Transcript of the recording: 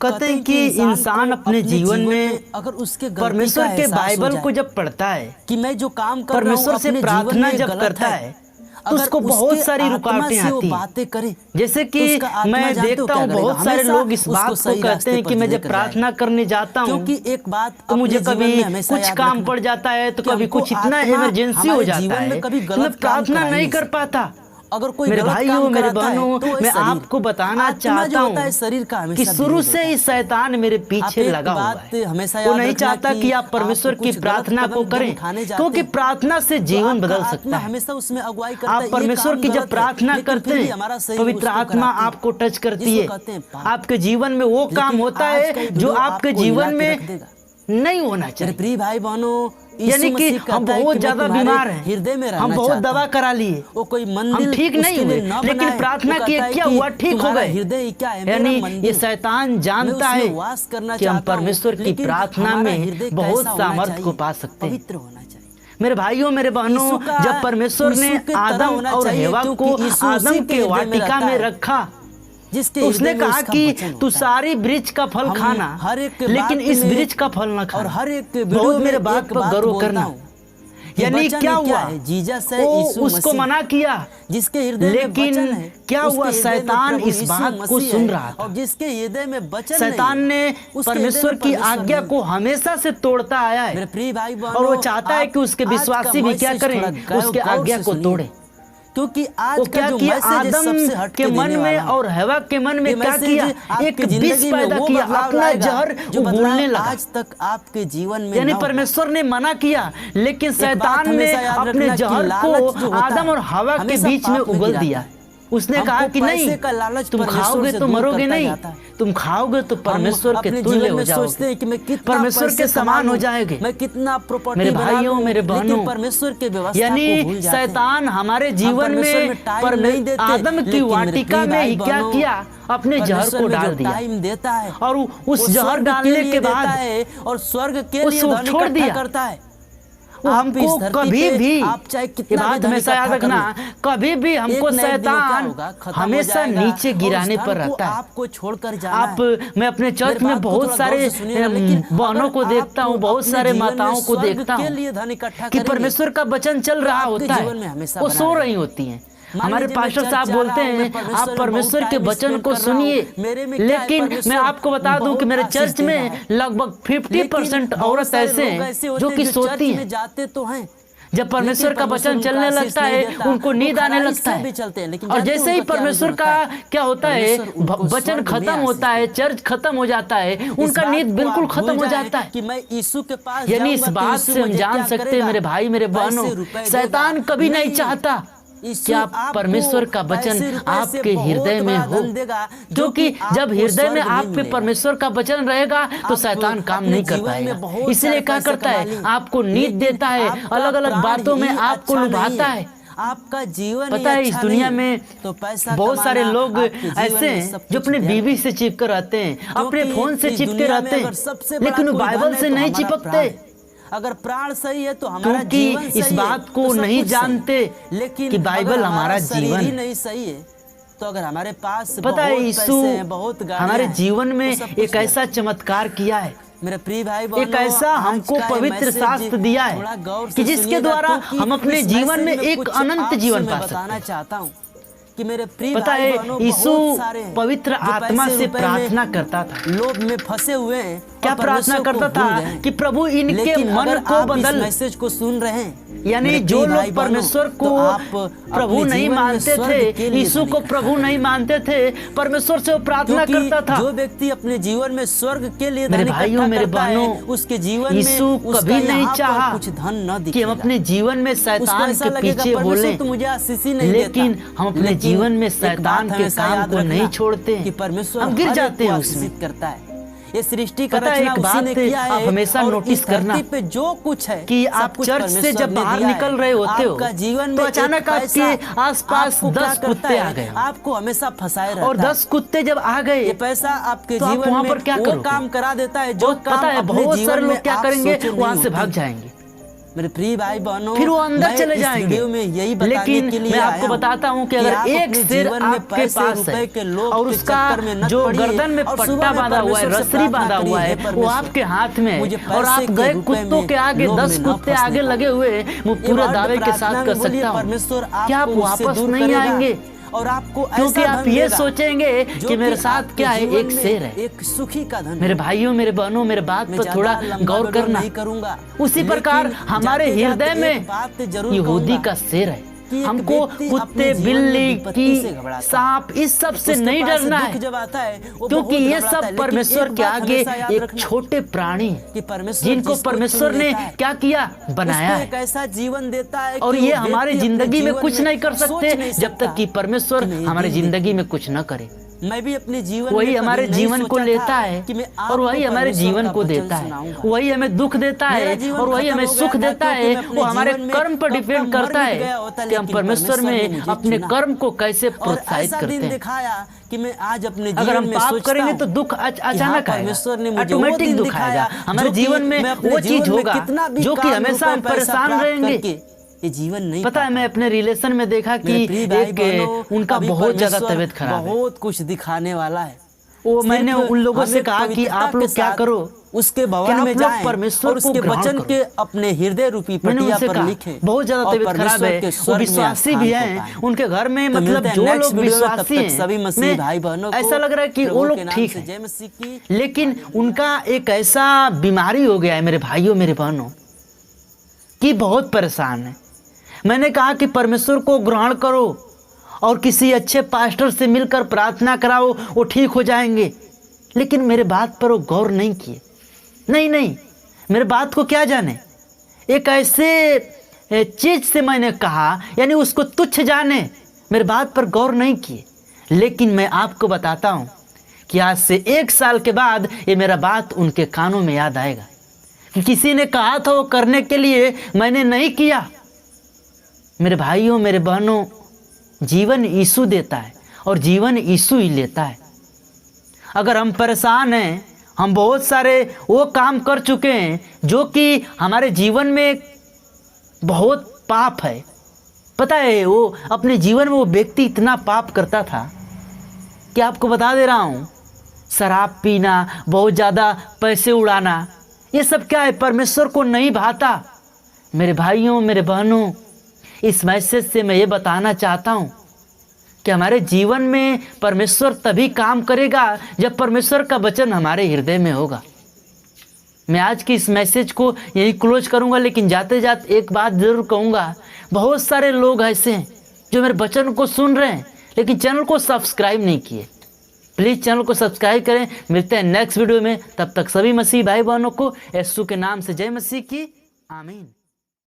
कहते हैं कि इंसान अपने जीवन में अगर उसके परमेश्वर के बाइबल को जब पढ़ता है कि मैं जो काम कर रहा हूं परमेश्वर से प्रार्थना जब करता है तो उसको बहुत सारी रुकावटें आती हैं। जैसे कि मैं देखता हूँ बहुत सारे लोग इस बात को कहते हैं कि मैं जब प्रार्थना करने जाता हूँ क्योंकि एक बात तो मुझे कभी कुछ काम पड़ जाता है, तो कभी कुछ इतना इमरजेंसी हो जाता है तो मैं प्रार्थना नहीं कर पाता। अगर कोई मेरे भाइयों मेरे बहनों, मैं आपको बताना चाहता हूँ शरीर का कि शुरू से ही शैतान मेरे पीछे लगा हुआ है। वो नहीं चाहता कि आप परमेश्वर की प्रार्थना को करें, क्योंकि प्रार्थना से जीवन बदल सकता है। हमेशा उसमें अगुवाई करता आप है। परमेश्वर की जब प्रार्थना करते हैं पवित्र आत्मा आपको टच करती है, आपके जीवन में वो काम होता है जो आपके जीवन में नहीं होना चाहिए। प्रिय भाई बहनों, यानी कि हम बहुत ज्यादा बीमार हैं, हृदय में हम बहुत दवा करा लिए, वो कोई मंदिर हम ठीक नहीं हुए, लेकिन प्रार्थना किए क्या हुआ, ठीक हो गए। हृदय क्या है? यानी ये शैतान जानता है कि हम परमेश्वर की प्रार्थना में बहुत सामर्थ्य को पा सकते हैं। पवित्र होना चाहिए। मेरे भाइयों मेरे बहनों, जब परमेश्वर ने आदम और हेवा को आदम के वाटिका में रखा तो उसने कहा कि तू सारी वृक्ष का फल खाना, लेकिन इस वृक्ष का फल न खाना। और हर एक बहुत मेरे बात पर गौर करना। यानी क्या हुआ, जीसस है, उसको मना किया, जिसके हृदय में वचन है, क्या हुआ, शैतान इस बात को सुन रहा था। और जिसके हृदय में वचन शैतान ने परमेश्वर की आज्ञा को हमेशा से तोड़ता आया है, मेरे प्रिय भाई बहनों, और वो चाहता है कि उसके विश्वासी भी क्या करें, उसके आज्ञा को तोड़े। क्योंकि आज वो क्या किया, आदम के मन में और हवा के मन में क्या किया, एक विष पैदा किया, अपना जहर उगलने लगा। आज तक आपके जीवन में यानी परमेश्वर ने मना किया, लेकिन शैतान ने अपने जहर को आदम और हवा के बीच में उगल दिया। उसने कहा कि नहीं, तुम खाओगे तो मरोगे नहीं, तुम खाओगे तो परमेश्वर के तुल्य हो जाओगे, परमेश्वर के समान हो जाएंगे। मैं कितना प्रॉपर्टी मेरे भाइयों मेरे बहनों, परमेश्वर के व्यवस्था यानी शैतान हमारे जीवन में आदम की वाटिका में ही क्या किया, अपने जहर को डाल दिया, टाइम देता है और उस जहर डालने के बाद और स्वर्ग के लिए धन छोड़ दिया करता है। हमको कभी भी, आप चाहे कितना बात हमेशा याद रखना, कभी भी हमको शैतान हमेशा नीचे गिराने पर रहता है। आपको छोड़कर जाना आप, मैं अपने चर्च में बहुत सारे बहनों को देखता हूँ, बहुत सारे माताओं को देखता हूँ कि परमेश्वर का वचन चल रहा होता है, वो सो रही होती हैं। हमारे पास्टर साहब बोलते हैं आप परमेश्वर के वचन को सुनिए, लेकिन मैं आपको बता दूं कि मेरे चर्च में लगभग 50% औरत ऐसे हैं जो कि सोती हैं। जाते तो हैं, जब परमेश्वर का वचन चलने लगता है उनको नींद आने लगता है, और जैसे ही परमेश्वर का क्या होता है, वचन खत्म होता है, चर्च खत्म हो जाता है, उनका नींद बिल्कुल खत्म हो जाता है। कि मैं यीशु के पास यानी इस बात से हम जान सकते हैं मेरे भाई मेरे बहनों, शैतान कभी नहीं चाहता कि आप परमेश्वर का वचन आपके हृदय में हो, क्योंकि जब हृदय में आपके परमेश्वर का वचन रहेगा तो शैतान काम नहीं कर पाएगा। इसलिए क्या करता है, आपको नींद देता है, अलग अलग बातों में आपको लुभाता है। आपका जीवन पता है इस दुनिया में तो पैसा बहुत सारे लोग ऐसे हैं जो अपने बीवी से चिपके रहते हैं, अपने फोन से चिपके रहते हैं, लेकिन वो बाइबल से नहीं चिपकते। अगर प्राण सही है तो हमारा क्योंकि जीवन सही इस बात को नहीं जानते लेकिन कि बाइबल हमारा जीवन ही नहीं सही है। तो अगर हमारे पास पता है यीशु बहुत हमारे जीवन में एक ऐसा चमत्कार किया है, मेरे प्रिय भाई एक ऐसा हमको पवित्र शास्त्र दिया है कि जिसके द्वारा हम अपने जीवन में एक अनंत जीवन पा सकते हैं। चाहता हूँ कि मेरे प्रिय पता है यीशु पवित्र आत्मा से प्रार्थना करता था, लोभ में फंसे हुए हैं। क्या प्रार्थना करता था कि प्रभु इनके मन को बदल। मैसेज को सुन रहे हैं, यानी जो लोग परमेश्वर को प्रभु नहीं मानते थे, यीशु को प्रभु नहीं मानते थे, परमेश्वर से वो प्रार्थना करता था। जो व्यक्ति अपने जीवन में स्वर्ग के लिए मेरे भाइयों मेरे बहनों, उसके जीवन यीशु कभी नहीं चाहा कुछ धन न कि हम अपने जीवन में शैतान के पीछे बोले, लेकिन हम अपने जीवन में शैतान के काम को नहीं छोड़ते, कि परमेश्वर हम गिर जाते हैं उसमें। करता है ये सृष्टि का पता है एक बात आप हमेशा नोटिस करना पे जो कुछ है कि आप चर्च से जब बाहर निकल रहे होते हो तो अचानक आपके आसपास 10 कुत्ते आ गए, आपको हमेशा फंसाए रहता है। और 10 कुत्ते जब आ गए ये पैसा आपके तो जीवन वहाँ में पर क्या वो करोगे? काम करा देता है जो पता है बहुत सारे लोग क्या करेंगे, वहाँ से भाग जाएंगे। मेरे प्रिय भाई बहनों, फिर वो अंदर मैं चले इस जाएंगे। वीडियो में यही बताने लेकिन के लिए मैं आपको आया हूं बताता हूं कि अगर आप एक अपने शेर जीवन में आपके पैसे, पास रुपए है के लोभ और के उसका चक्कर में न जो पड़िए गर्दन में और पट्टा सुबह में बांधा हुआ है, परमेश्वर से रस्सी बांधा प्रार्थना हुआ है, करिए, वो आपके हाथ में मुझे है और पैसे आप के गए रुपए कुत्तों में के आगे लोभ 10 में न कुत्ते फंसने आगे लगे हुए, वो ये पूरे वर्ड दावे के प्रार्थना साथ में कर बोलिए, सकता हूँ परमेश्वर कि आप आपको उससे वापस दूर नहीं करेगा आएंगे, और आपको क्योंकि ऐसा आप धन ये देगा सोचेंगे जो कि मेरे कि साथ आपके क्या है, जीवन एक में शेर है। एक सुखी का धन मेरे है। भाइयों, मेरे बहनों, मेरे बात मैं पर ज्यादा थोड़ा लंबा गौर वीडियो करना। नहीं करूंगा, उसी प्रकार लेकिन हमारे जाते-जाते हृदय एक बात जरूर में यहूदी कहूंगा का शेर है। कि एक हमको व्यक्ति कुत्ते, अपने जीवन में बिल्ली, विपत्ति से घबराता है। सांप इस सब से उसके नहीं पास डरना दुख है, जब आता है वो क्योंकि बहुत ये घबराता है। सब लेकिन परमेश्वर एक के बात आगे हमेशा याद एक रखना छोटे प्राणी कि परमेश्वर जिनको जिसको परमेश्वर चुन ने लेता है, क्या किया, बनाया उसको है। एक ऐसा जीवन देता है और कि ये वो हमारे व्यक्ति अपने जिंदगी में जीवन कुछ नहीं कर सोच सकते नहीं जब सकता तक कि परमेश्वर कि मैं ये हमारे दिन जिंदगी में कुछ न करे। मैं भी अपने जीवन वही में हमारे कभी नहीं जीवन को सोचा लेता था है कि मैं और वही आपको हमारे परमेश्वर जीवन का को वचन देता है, सुनाऊंगा। वही हमें दुख देता मेरा है जीवन और वही खत्म हमें हो गया सुख था देता क्योंकि है। मैं अपने वो हमारे जीवन में कर्म पर कब डिपेंड का करता मर है गया होता, कि हम लेकिन परमेश्वर परमेश्वर ने में मुझे अपने चुना। कर्म को कैसे और प्रोत्साहित ऐसा करते दिन हैं। दिखाया कि मैं आज अपने अगर जीवन हम में पाप सोचता करेंगे हूं तो दुख कि हाँ, अचानक परमेश्वर ने आएगा, मुझे वो ऑटोमेटिक दिन दुख दिखाया आएगा हमारे जो कि जीवन में। मैं अपने वो चीज जीवन में होगा कितना भी जो कि काम, हमेशा हम रुपए, पैसा परेशान प्राप्त रहेंगे। करके ये जीवन नहीं पता है, पा मैं अपने रिलेशन में देखा कि मेरे प्रिय भाई एक बहनों, उनका अभी बहुत ज्यादा परमेश्वर तबीयत खराब है। बहुत कुछ दिखाने वाला है। वो मैंने सिर्फ उन लोगों से हमें कहा कि पवित्रता आप के लोग क्या साथ करो, उसके कि भवन आप में लोग जाएं परमेश्वर और उसके को ग्रहण वचन करो। के अपने हृदय रूपी मैंने पटिया उनसे पर कहा लिखें बहुत ज्यादा और तबीयत खराब परमेश्वर है, के वो स्वर्ग में विश्वासी भी स्थान हैं, पाएं। उनके घर में तो मतलब मिलते हैं जो नेक्स्ट लोग वीडियो में, तब विश्वासी तक सभी मसीह हैं, भाई बहनों को ऐसा लग रहा है कि प्रभु वो के लोग नाम ठीक से है, जय मसीह की। लेकिन उनका एक ऐसा बीमारी हो गया है मेरे भाइयों, मेरे बहनों, कि बहुत परेशान है। मैंने कहा कि परमेश्वर को ग्रहण करो और किसी अच्छे पास्टर से मिलकर प्रार्थना कराओ, वो ठीक हो जाएंगे, लेकिन मेरे बात पर वो गौर नहीं किए। नहीं, मेरे बात को क्या जाने, एक ऐसे चीज से मैंने कहा, यानी उसको तुच्छ जाने, मेरे बात पर गौर नहीं किए। लेकिन मैं आपको बताता हूँ कि आज से 1 साल के बाद ये मेरा बात उनके कानों में याद आएगा कि किसी ने कहा था वो करने के लिए, मैंने नहीं किया। मेरे भाइयों, मेरे बहनों, जीवन यीशु देता है और जीवन यीशु ही लेता है। अगर हम परेशान हैं, हम बहुत सारे वो काम कर चुके हैं जो कि हमारे जीवन में बहुत पाप है। पता है, वो अपने जीवन में वो व्यक्ति इतना पाप करता था कि आपको बता दे रहा हूँ, शराब पीना, बहुत ज़्यादा पैसे उड़ाना, ये सब क्या है, परमेश्वर को नहीं भाता। मेरे भाइयों, मेरे बहनों, इस मैसेज से मैं ये बताना चाहता हूँ कि हमारे जीवन में परमेश्वर तभी काम करेगा जब परमेश्वर का वचन हमारे हृदय में होगा। मैं आज की इस मैसेज को यही क्लोज करूंगा, लेकिन जाते जाते एक बात ज़रूर कहूँगा। बहुत सारे लोग ऐसे हैं जो मेरे वचन को सुन रहे हैं लेकिन चैनल को सब्सक्राइब नहीं किए। प्लीज़ चैनल को सब्सक्राइब करें। मिलते हैं नेक्स्ट वीडियो में, तब तक सभी मसीह भाई बहनों को यीशु के नाम से जय मसीह की। आमीन।